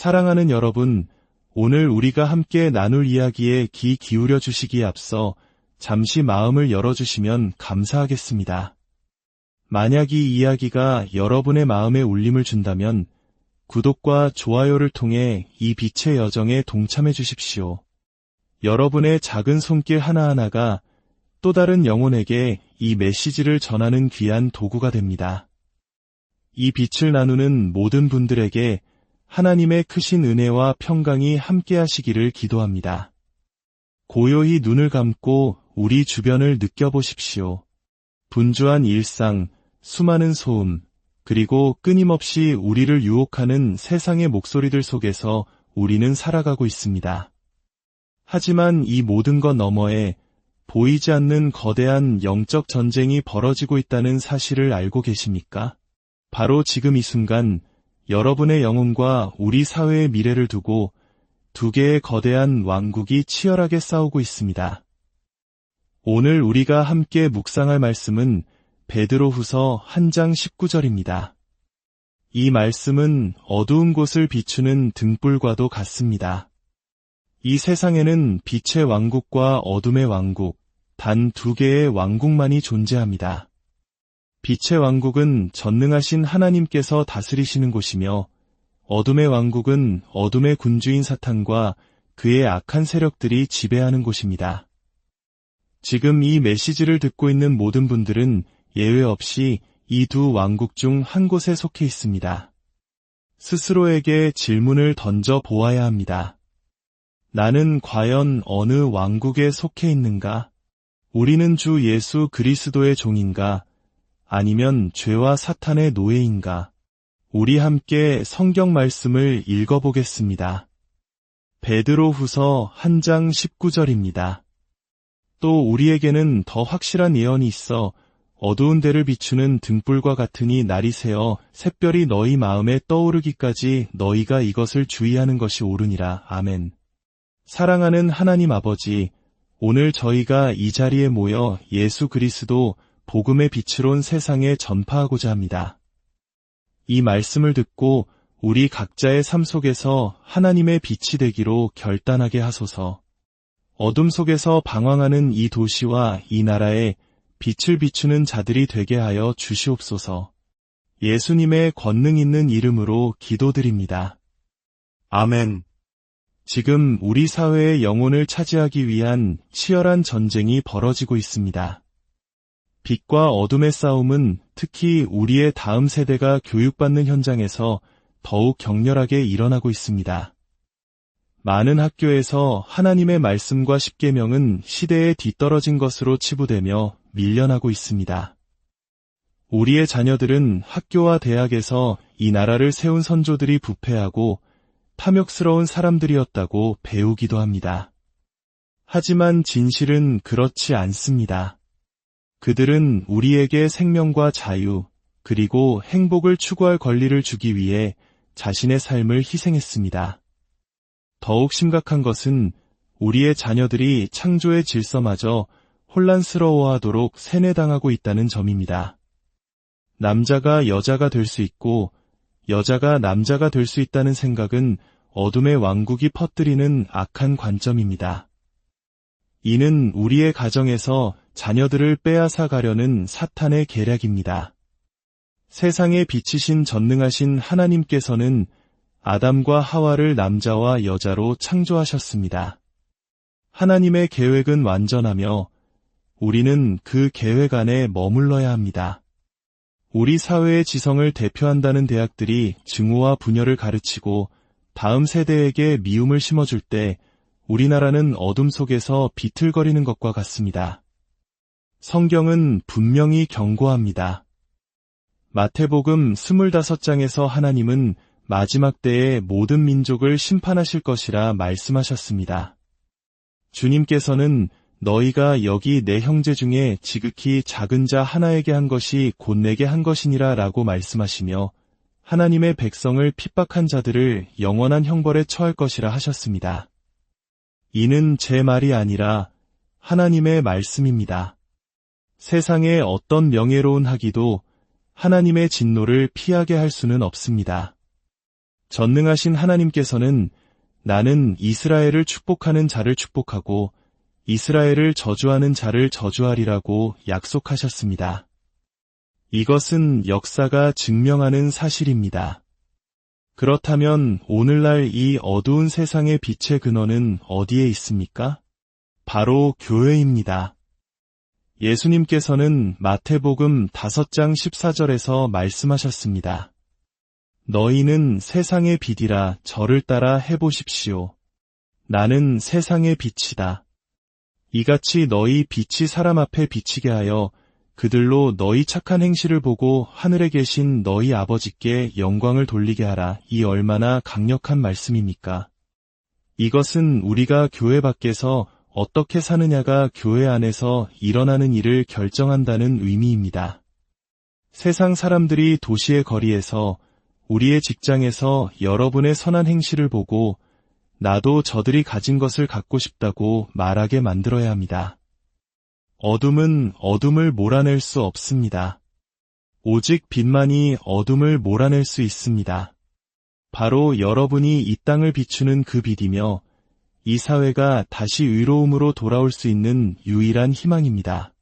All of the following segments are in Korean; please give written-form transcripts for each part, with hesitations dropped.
사랑하는 여러분, 오늘 우리가 함께 나눌 이야기에 귀 기울여 주시기에 앞서 잠시 마음을 열어주시면 감사하겠습니다. 만약 이 이야기가 여러분의 마음에 울림을 준다면 구독과 좋아요를 통해 이 빛의 여정에 동참해 주십시오. 여러분의 작은 손길 하나하나가 또 다른 영혼에게 이 메시지를 전하는 귀한 도구가 됩니다. 이 빛을 나누는 모든 분들에게 하나님의 크신 은혜와 평강이 함께 하시기를 기도합니다. 고요히 눈을 감고 우리 주변을 느껴보십시오. 분주한 일상, 수많은 소음, 그리고 끊임없이 우리를 유혹하는 세상의 목소리들 속에서 우리는 살아가고 있습니다. 하지만 이 모든 것 너머에 보이지 않는 거대한 영적 전쟁이 벌어지고 있다는 사실을 알고 계십니까? 바로 지금 이 순간 여러분의 영혼과 우리 사회의 미래를 두고 두 개의 거대한 왕국이 치열하게 싸우고 있습니다. 오늘 우리가 함께 묵상할 말씀은 베드로후서 1장 19절입니다. 이 말씀은 어두운 곳을 비추는 등불과도 같습니다. 이 세상에는 빛의 왕국과 어둠의 왕국, 단 두 개의 왕국만이 존재합니다. 빛의 왕국은 전능하신 하나님께서 다스리시는 곳이며 어둠의 왕국은 어둠의 군주인 사탄과 그의 악한 세력들이 지배하는 곳입니다. 지금 이 메시지를 듣고 있는 모든 분들은 예외 없이 이 두 왕국 중 한 곳에 속해 있습니다. 스스로에게 질문을 던져 보아야 합니다. 나는 과연 어느 왕국에 속해 있는가? 우리는 주 예수 그리스도의 종인가? 아니면 죄와 사탄의 노예인가? 우리 함께 성경 말씀을 읽어보겠습니다. 베드로후서 1장 19절입니다. 또 우리에게는 더 확실한 예언이 있어 어두운 데를 비추는 등불과 같으니 날이 새어 샛별이 너희 마음에 떠오르기까지 너희가 이것을 주의하는 것이 옳으니라. 아멘. 사랑하는 하나님 아버지, 오늘 저희가 이 자리에 모여 예수 그리스도 복음의 빛을 온 세상에 전파하고자 합니다. 이 말씀을 듣고 우리 각자의 삶 속에서 하나님의 빛이 되기로 결단하게 하소서. 어둠 속에서 방황하는 이 도시와 이 나라에 빛을 비추는 자들이 되게 하여 주시옵소서. 예수님의 권능 있는 이름으로 기도드립니다. 아멘. 지금 우리 사회의 영혼을 차지하기 위한 치열한 전쟁이 벌어지고 있습니다. 빛과 어둠의 싸움은 특히 우리의 다음 세대가 교육받는 현장에서 더욱 격렬하게 일어나고 있습니다. 많은 학교에서 하나님의 말씀과 십계명은 시대에 뒤떨어진 것으로 치부되며 밀려나고 있습니다. 우리의 자녀들은 학교와 대학에서 이 나라를 세운 선조들이 부패하고 탐욕스러운 사람들이었다고 배우기도 합니다. 하지만 진실은 그렇지 않습니다. 그들은 우리에게 생명과 자유, 그리고 행복을 추구할 권리를 주기 위해 자신의 삶을 희생했습니다. 더욱 심각한 것은 우리의 자녀들이 창조의 질서마저 혼란스러워하도록 세뇌당하고 있다는 점입니다. 남자가 여자가 될 수 있고 여자가 남자가 될 수 있다는 생각은 어둠의 왕국이 퍼뜨리는 악한 관점입니다. 이는 우리의 가정에서 자녀들을 빼앗아 가려는 사탄의 계략입니다. 세상에 비치신 전능하신 하나님께서는 아담과 하와를 남자와 여자로 창조하셨습니다. 하나님의 계획은 완전하며 우리는 그 계획 안에 머물러야 합니다. 우리 사회의 지성을 대표한다는 대학들이 증오와 분열을 가르치고 다음 세대에게 미움을 심어줄 때 우리나라는 어둠 속에서 비틀거리는 것과 같습니다. 성경은 분명히 경고합니다. 마태복음 25장에서 하나님은 마지막 때에 모든 민족을 심판하실 것이라 말씀하셨습니다. 주님께서는 너희가 여기 내 형제 중에 지극히 작은 자 하나에게 한 것이 곧 내게 한 것이니라 라고 말씀하시며 하나님의 백성을 핍박한 자들을 영원한 형벌에 처할 것이라 하셨습니다. 이는 제 말이 아니라 하나님의 말씀입니다. 세상의 어떤 명예로운 학위도 하나님의 진노를 피하게 할 수는 없습니다. 전능하신 하나님께서는 나는 이스라엘을 축복하는 자를 축복하고 이스라엘을 저주하는 자를 저주하리라고 약속하셨습니다. 이것은 역사가 증명하는 사실입니다. 그렇다면 오늘날 이 어두운 세상의 빛의 근원은 어디에 있습니까? 바로 교회입니다. 예수님께서는 마태복음 5장 14절에서 말씀하셨습니다. 너희는 세상의 빛이라 저를 따라 해보십시오. 나는 세상의 빛이다. 이같이 너희 빛이 사람 앞에 비치게 하여 그들로 너희 착한 행실을 보고 하늘에 계신 너희 아버지께 영광을 돌리게 하라. 이 얼마나 강력한 말씀입니까? 이것은 우리가 교회 밖에서 어떻게 사느냐가 교회 안에서 일어나는 일을 결정한다는 의미입니다. 세상 사람들이 도시의 거리에서 우리의 직장에서 여러분의 선한 행실을 보고 나도 저들이 가진 것을 갖고 싶다고 말하게 만들어야 합니다. 어둠은 어둠을 몰아낼 수 없습니다. 오직 빛만이 어둠을 몰아낼 수 있습니다. 바로 여러분이 이 땅을 비추는 그 빛이며 이 사회가 다시 의로움으로 돌아올 수 있는 유일한 희망입니다.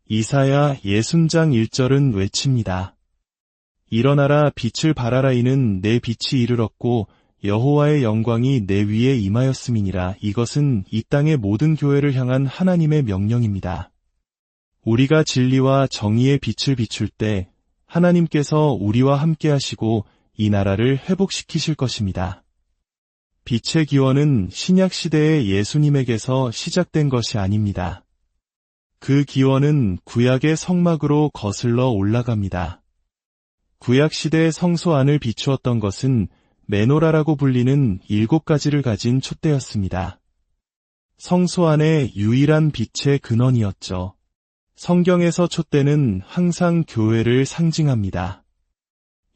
이사야 60장 1절은 외칩니다. 일어나라 빛을 발하라 이는 내 빛이 이르렀고 여호와의 영광이 내 위에 임하였음이니라. 이것은 이 땅의 모든 교회를 향한 하나님의 명령입니다. 우리가 진리와 정의의 빛을 비출 때 하나님께서 우리와 함께 하시고 이 나라를 회복시키실 것입니다. 빛의 기원은 신약 시대의 예수님에게서 시작된 것이 아닙니다. 그 기원은 구약의 성막으로 거슬러 올라갑니다. 구약 시대의 성소 안을 비추었던 것은 메노라라고 불리는 7가지를 가진 촛대였습니다. 성소 안의 유일한 빛의 근원이었죠. 성경에서 촛대는 항상 교회를 상징합니다.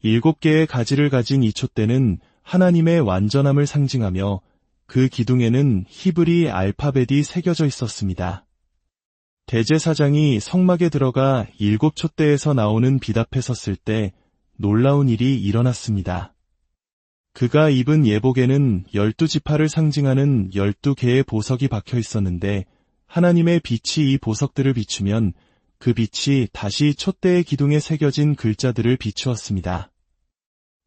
7개의 가지를 가진 이 촛대는 하나님의 완전함을 상징하며 그 기둥에는 히브리 알파벳이 새겨져 있었습니다. 대제사장이 성막에 들어가 7촛대에서 나오는 빛 앞에 섰을 때 놀라운 일이 일어났습니다. 그가 입은 예복에는 12지파를 상징하는 12개의 보석이 박혀 있었는데 하나님의 빛이 이 보석들을 비추면 그 빛이 다시 촛대의 기둥에 새겨진 글자들을 비추었습니다.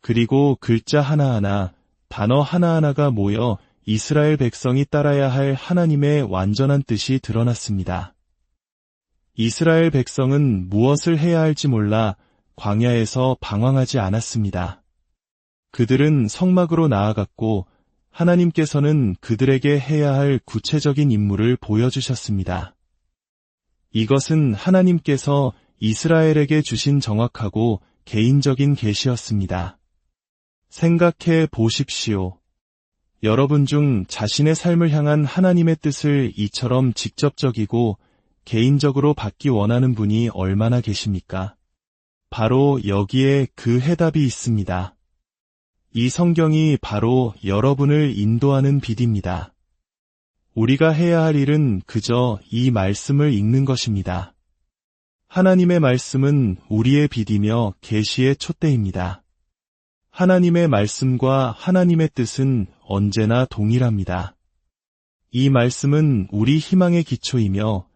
그리고 글자 하나하나, 단어 하나하나가 모여 이스라엘 백성이 따라야 할 하나님의 완전한 뜻이 드러났습니다. 이스라엘 백성은 무엇을 해야 할지 몰라 광야에서 방황하지 않았습니다. 그들은 성막으로 나아갔고 하나님께서는 그들에게 해야 할 구체적인 임무를 보여주셨습니다. 이것은 하나님께서 이스라엘에게 주신 정확하고 개인적인 계시였습니다. 생각해 보십시오. 여러분 중 자신의 삶을 향한 하나님의 뜻을 이처럼 직접적이고 개인적으로 받기 원하는 분이 얼마나 계십니까? 바로 여기에 그 해답이 있습니다. 이 성경이 바로 여러분을 인도하는 빛입니다. 우리가 해야 할 일은 그저 이 말씀을 읽는 것입니다. 하나님의 말씀은 우리의 빛이며 계시의 촛대입니다. 하나님의 말씀과 하나님의 뜻은 언제나 동일합니다. 이 말씀은 우리 희망의 기초이며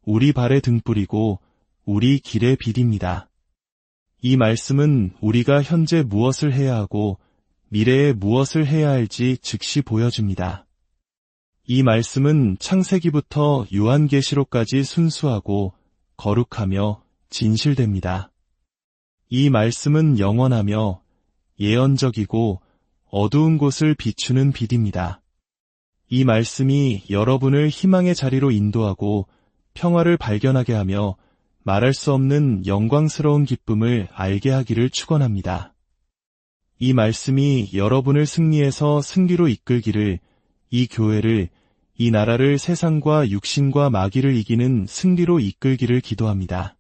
우리 발의 등불이고 우리 길의 빛입니다. 이 말씀은 우리가 현재 무엇을 해야 하고 미래에 무엇을 해야 할지 즉시 보여줍니다. 이 말씀은 창세기부터 요한계시록까지 순수하고 거룩하며 진실됩니다. 이 말씀은 영원하며 예언적이고 어두운 곳을 비추는 빛입니다. 이 말씀이 여러분을 희망의 자리로 인도하고 평화를 발견하게 하며 말할 수 없는 영광스러운 기쁨을 알게 하기를 축원합니다. 이 말씀이 여러분을 승리에서 승리로 이끌기를, 이 교회를, 이 나라를 세상과 육신과 마귀를 이기는 승리로 이끌기를 기도합니다.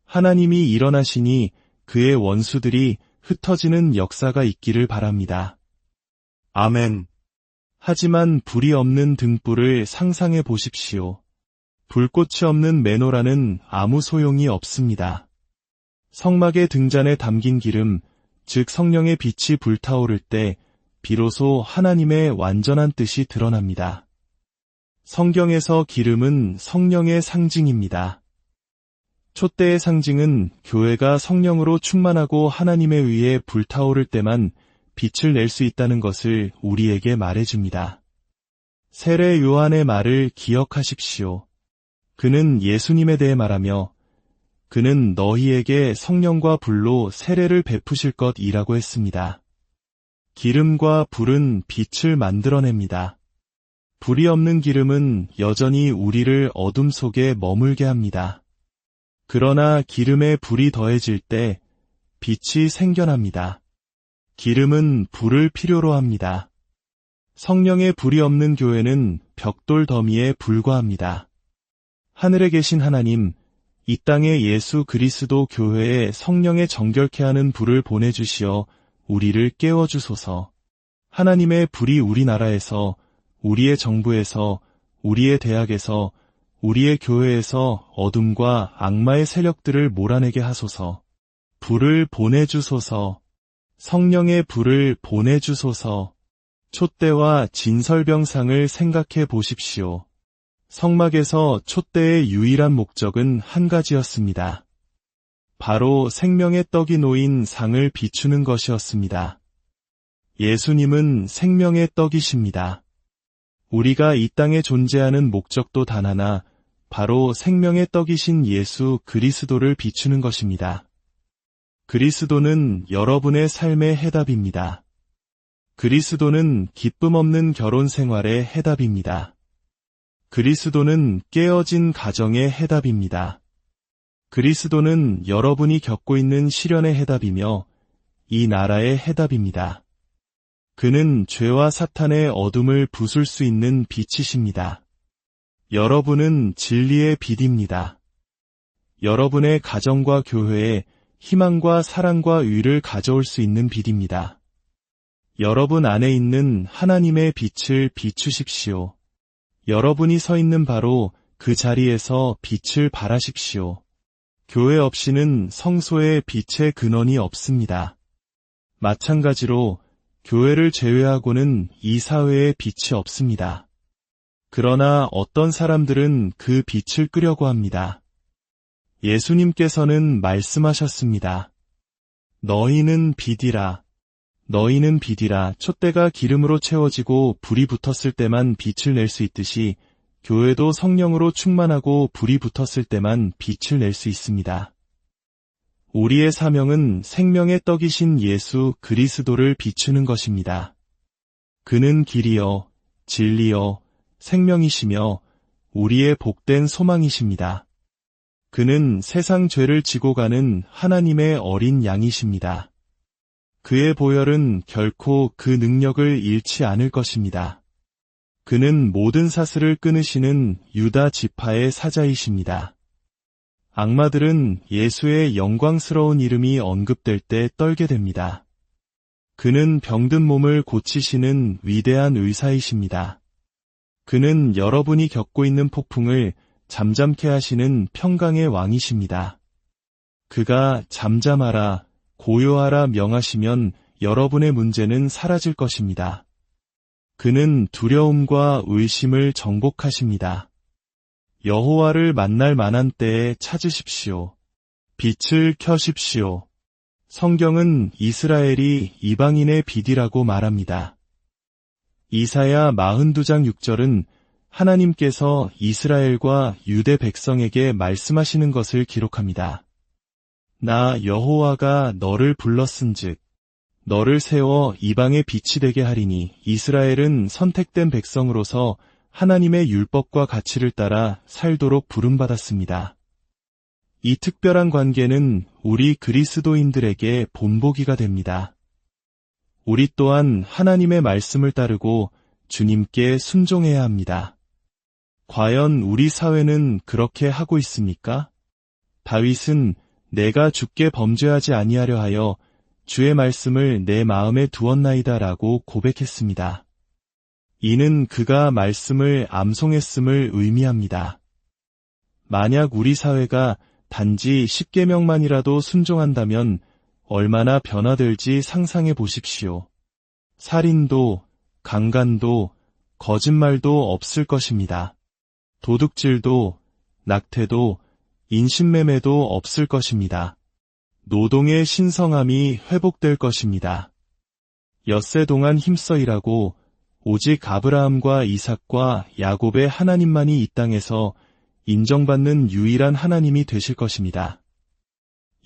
하나님이 일어나시니 그의 원수들이 흩어지는 역사가 있기를 바랍니다. 아멘. 하지만 불이 없는 등불을 상상해 보십시오. 불꽃이 없는 메노라는 아무 소용이 없습니다. 성막의 등잔에 담긴 기름, 즉 성령의 빛이 불타오를 때 비로소 하나님의 완전한 뜻이 드러납니다. 성경에서 기름은 성령의 상징입니다. 촛대의 상징은 교회가 성령으로 충만하고 하나님에 의해 불타오를 때만 빛을 낼 수 있다는 것을 우리에게 말해줍니다. 세례 요한의 말을 기억하십시오. 그는 예수님에 대해 말하며 그는 너희에게 성령과 불로 세례를 베푸실 것이라고 했습니다. 기름과 불은 빛을 만들어냅니다. 불이 없는 기름은 여전히 우리를 어둠 속에 머물게 합니다. 그러나 기름에 불이 더해질 때 빛이 생겨납니다. 기름은 불을 필요로 합니다. 성령의 불이 없는 교회는 벽돌 더미에 불과합니다. 하늘에 계신 하나님, 이 땅에 예수 그리스도 교회에 성령의 정결케 하는 불을 보내주시어 우리를 깨워주소서. 하나님의 불이 우리나라에서, 우리의 정부에서, 우리의 대학에서, 우리의 교회에서 어둠과 악마의 세력들을 몰아내게 하소서. 불을 보내주소서. 성령의 불을 보내주소서. 촛대와 진설병상을 생각해 보십시오. 성막에서 촛대의 유일한 목적은 한 가지였습니다. 바로 생명의 떡이 놓인 상을 비추는 것이었습니다. 예수님은 생명의 떡이십니다. 우리가 이 땅에 존재하는 목적도 단 하나, 바로 생명의 떡이신 예수 그리스도를 비추는 것입니다. 그리스도는 여러분의 삶의 해답입니다. 그리스도는 기쁨 없는 결혼 생활의 해답입니다. 그리스도는 깨어진 가정의 해답입니다. 그리스도는 여러분이 겪고 있는 시련의 해답이며 이 나라의 해답입니다. 그는 죄와 사탄의 어둠을 부술 수 있는 빛이십니다. 여러분은 진리의 빛입니다. 여러분의 가정과 교회에 희망과 사랑과 의를 가져올 수 있는 빛입니다. 여러분 안에 있는 하나님의 빛을 비추십시오. 여러분이 서 있는 바로 그 자리에서 빛을 발하십시오. 교회 없이는 성소에 빛의 근원이 없습니다. 마찬가지로 교회를 제외하고는 이 사회에 빛이 없습니다. 그러나 어떤 사람들은 그 빛을 끄려고 합니다. 예수님께서는 말씀하셨습니다. 너희는 빛이라. 너희는 빛이라. 촛대가 기름으로 채워지고 불이 붙었을 때만 빛을 낼 수 있듯이 교회도 성령으로 충만하고 불이 붙었을 때만 빛을 낼 수 있습니다. 우리의 사명은 생명의 떡이신 예수 그리스도를 비추는 것입니다. 그는 길이요, 진리요, 생명이시며 우리의 복된 소망이십니다. 그는 세상 죄를 지고 가는 하나님의 어린 양이십니다. 그의 보혈은 결코 그 능력을 잃지 않을 것입니다. 그는 모든 사슬을 끊으시는 유다 지파의 사자이십니다. 악마들은 예수의 영광스러운 이름이 언급될 때 떨게 됩니다. 그는 병든 몸을 고치시는 위대한 의사이십니다. 그는 여러분이 겪고 있는 폭풍을 잠잠케 하시는 평강의 왕이십니다. 그가 잠잠하라, 고요하라 명하시면 여러분의 문제는 사라질 것입니다. 그는 두려움과 의심을 정복하십니다. 여호와를 만날 만한 때에 찾으십시오. 빛을 켜십시오. 성경은 이스라엘이 이방인의 빛이라고 말합니다. 이사야 42장 6절은 하나님께서 이스라엘과 유대 백성에게 말씀하시는 것을 기록합니다. 나 여호와가 너를 불렀은즉 너를 세워 이방의 빛이 되게 하리니 이스라엘은 선택된 백성으로서 하나님의 율법과 가치를 따라 살도록 부름받았습니다. 이 특별한 관계는 우리 그리스도인들에게 본보기가 됩니다. 우리 또한 하나님의 말씀을 따르고 주님께 순종해야 합니다. 과연 우리 사회는 그렇게 하고 있습니까? 다윗은 내가 주께 범죄하지 아니하려 하여 주의 말씀을 내 마음에 두었나이다라고 고백했습니다. 이는 그가 말씀을 암송했음을 의미합니다. 만약 우리 사회가 단지 10계명만이라도 순종한다면 얼마나 변화될지 상상해 보십시오. 살인도, 강간도, 거짓말도 없을 것입니다. 도둑질도, 낙태도, 인신매매도 없을 것입니다. 노동의 신성함이 회복될 것입니다. 엿새 동안 힘써 일하고 오직 아브라함과 이삭과 야곱의 하나님만이 이 땅에서 인정받는 유일한 하나님이 되실 것입니다.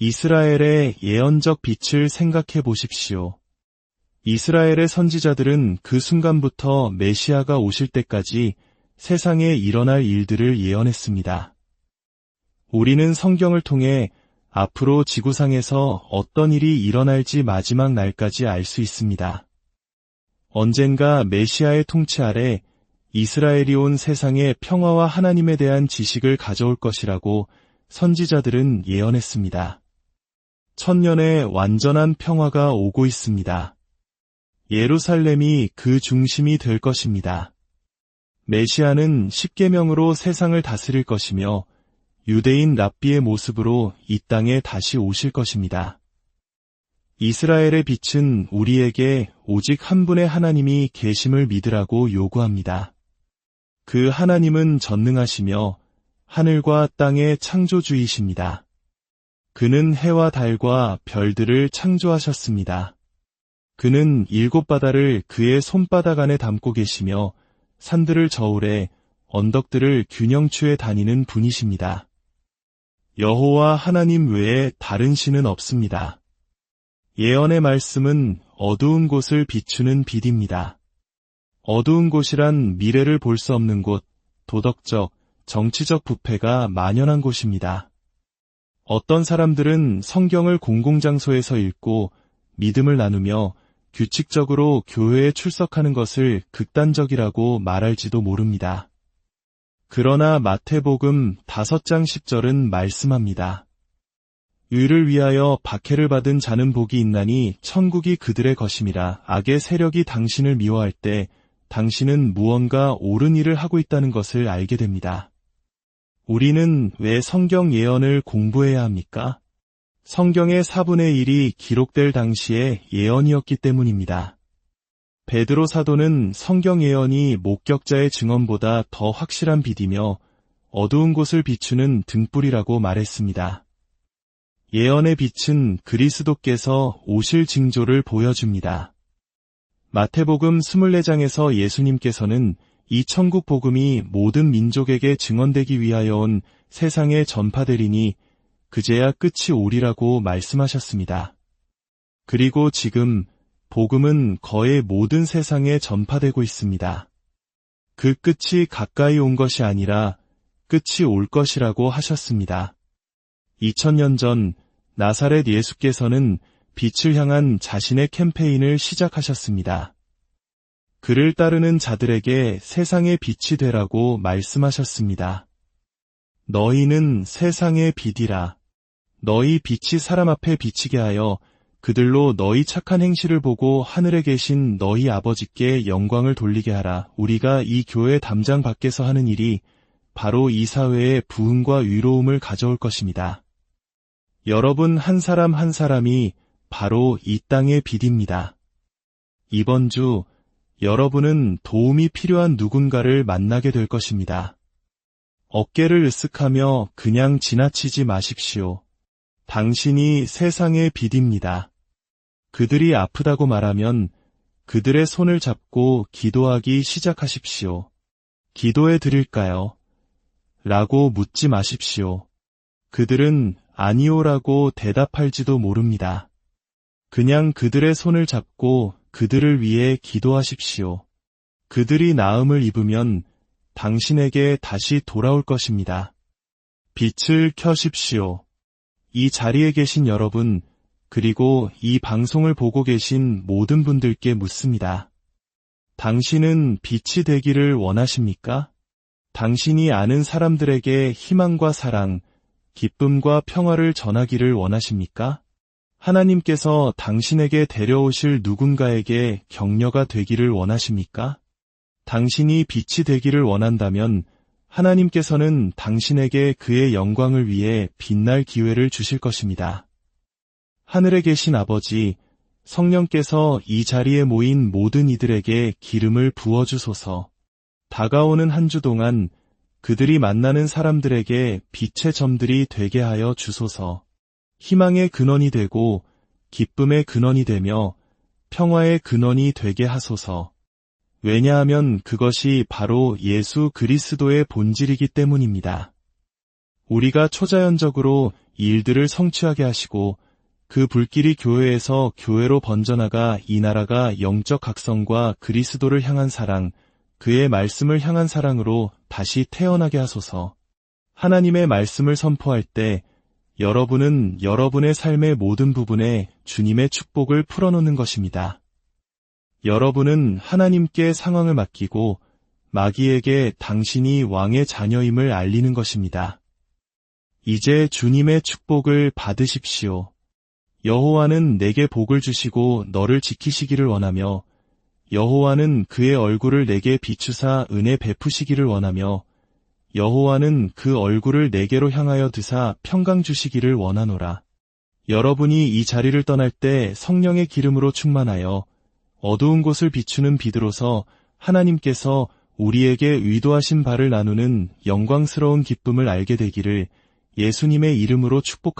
이스라엘의 예언적 빛을 생각해 보십시오. 이스라엘의 선지자들은 그 순간부터 메시아가 오실 때까지 세상에 일어날 일들을 예언했습니다. 우리는 성경을 통해 앞으로 지구상에서 어떤 일이 일어날지 마지막 날까지 알 수 있습니다. 언젠가 메시아의 통치 아래 이스라엘이 온 세상에 평화와 하나님에 대한 지식을 가져올 것이라고 선지자들은 예언했습니다. 천년의 완전한 평화가 오고 있습니다. 예루살렘이 그 중심이 될 것입니다. 메시아는 십계명으로 세상을 다스릴 것이며 유대인 랍비의 모습으로 이 땅에 다시 오실 것입니다. 이스라엘의 빛은 우리에게 오직 한 분의 하나님이 계심을 믿으라고 요구합니다. 그 하나님은 전능하시며 하늘과 땅의 창조주이십니다. 그는 해와 달과 별들을 창조하셨습니다. 그는 일곱 바다를 그의 손바닥 안에 담고 계시며 산들을 저울해 언덕들을 균형추에 다니는 분이십니다. 여호와 하나님 외에 다른 신은 없습니다. 예언의 말씀은 어두운 곳을 비추는 빛입니다. 어두운 곳이란 미래를 볼 수 없는 곳, 도덕적, 정치적 부패가 만연한 곳입니다. 어떤 사람들은 성경을 공공장소에서 읽고 믿음을 나누며 규칙적으로 교회에 출석하는 것을 극단적이라고 말할지도 모릅니다. 그러나 마태복음 5장 10절은 말씀합니다. 의를 위하여 박해를 받은 자는 복이 있나니 천국이 그들의 것임이라. 악의 세력이 당신을 미워할 때 당신은 무언가 옳은 일을 하고 있다는 것을 알게 됩니다. 우리는 왜 성경 예언을 공부해야 합니까? 성경의 4분의 1이 기록될 당시에 예언이었기 때문입니다. 베드로 사도는 성경 예언이 목격자의 증언보다 더 확실한 빛이며 어두운 곳을 비추는 등불이라고 말했습니다. 예언의 빛은 그리스도께서 오실 징조를 보여줍니다. 마태복음 24장에서 예수님께서는 이 천국 복음이 모든 민족에게 증언되기 위하여 온 세상에 전파되리니 그제야 끝이 오리라고 말씀하셨습니다. 그리고 지금 복음은 거의 모든 세상에 전파되고 있습니다. 그 끝이 가까이 온 것이 아니라 끝이 올 것이라고 하셨습니다. 2000년 전 나사렛 예수께서는 빛을 향한 자신의 캠페인을 시작하셨습니다. 그를 따르는 자들에게 세상의 빛이 되라고 말씀하셨습니다. 너희는 세상의 빛이라. 너희 빛이 사람 앞에 비치게 하여 그들로 너희 착한 행실을 보고 하늘에 계신 너희 아버지께 영광을 돌리게 하라. 우리가 이 교회 담장 밖에서 하는 일이 바로 이 사회에 부흥과 위로움을 가져올 것입니다. 여러분 한 사람 한 사람이 바로 이 땅의 빛입니다. 이번 주 여러분은 도움이 필요한 누군가를 만나게 될 것입니다. 어깨를 으쓱하며 그냥 지나치지 마십시오. 당신이 세상의 빛입니다. 그들이 아프다고 말하면 그들의 손을 잡고 기도하기 시작하십시오. 기도해 드릴까요? 라고 묻지 마십시오. 그들은 아니오라고 대답할지도 모릅니다. 그냥 그들의 손을 잡고 그들을 위해 기도하십시오. 그들이 나음을 입으면 당신에게 다시 돌아올 것입니다. 빛을 켜십시오. 이 자리에 계신 여러분, 그리고 이 방송을 보고 계신 모든 분들께 묻습니다. 당신은 빛이 되기를 원하십니까? 당신이 아는 사람들에게 희망과 사랑, 기쁨과 평화를 전하기를 원하십니까? 하나님께서 당신에게 데려오실 누군가에게 격려가 되기를 원하십니까? 당신이 빛이 되기를 원한다면 하나님께서는 당신에게 그의 영광을 위해 빛날 기회를 주실 것입니다. 하늘에 계신 아버지, 성령께서 이 자리에 모인 모든 이들에게 기름을 부어주소서. 다가오는 한 주 동안 그들이 만나는 사람들에게 빛의 점들이 되게 하여 주소서. 희망의 근원이 되고 기쁨의 근원이 되며 평화의 근원이 되게 하소서. 왜냐하면 그것이 바로 예수 그리스도의 본질이기 때문입니다. 우리가 초자연적으로 이 일들을 성취하게 하시고 그 불길이 교회에서 교회로 번져나가 이 나라가 영적 각성과 그리스도를 향한 사랑, 그의 말씀을 향한 사랑으로 다시 태어나게 하소서. 하나님의 말씀을 선포할 때 여러분은 여러분의 삶의 모든 부분에 주님의 축복을 풀어놓는 것입니다. 여러분은 하나님께 상황을 맡기고 마귀에게 당신이 왕의 자녀임을 알리는 것입니다. 이제 주님의 축복을 받으십시오. 여호와는 내게 복을 주시고 너를 지키시기를 원하며 여호와는 그의 얼굴을 내게 비추사 은혜 베푸시기를 원하며 여호와는 그 얼굴을 내게로 향하여 드사 평강 주시기를 원하노라. 여러분이 이 자리를 떠날 때 성령의 기름으로 충만하여 어두운 곳을 비추는 빛으로서 하나님께서 우리에게 의도하신 바를 나누는 영광스러운 기쁨을 알게 되기를 예수님의 이름으로 축복합니다.